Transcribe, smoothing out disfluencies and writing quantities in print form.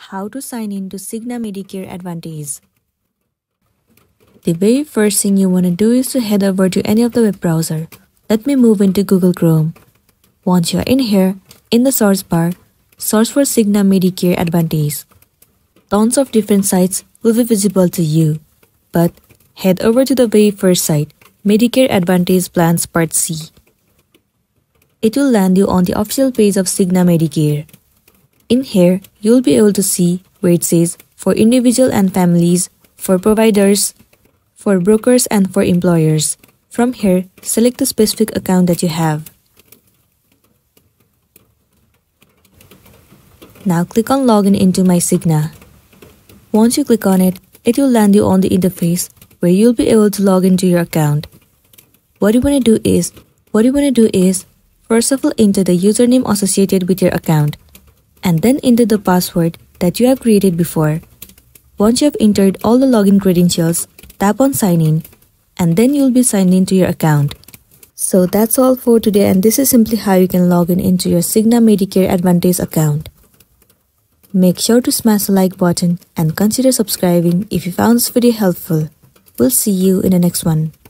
How to sign in to Cigna Medicare Advantage. The very first thing you want to do is to head over to any of the web browser. Let me move into Google Chrome. Once you're in here, in the source bar, search for Cigna Medicare Advantage. Tons of different sites will be visible to you, but head over to the very first site, Medicare Advantage Plans Part C. It will land you on the official page of Cigna Medicare. In here, you'll be able to see where it says for individual and families, for providers, for brokers, and for employers. From here, select the specific account that you have. Now click on Login into My Cigna. Once you click on it, it will land you on the interface where you'll be able to log into your account. What you want to do is, first of all, enter the username associated with your account, and then enter the password that you have created before. Once you have entered all the login credentials, tap on Sign In, and then you'll be signed into your account. So that's all for today, and this is simply how you can log in into your Cigna Medicare Advantage account. Make sure to smash the like button and consider subscribing if you found this video helpful. We'll see you in the next one.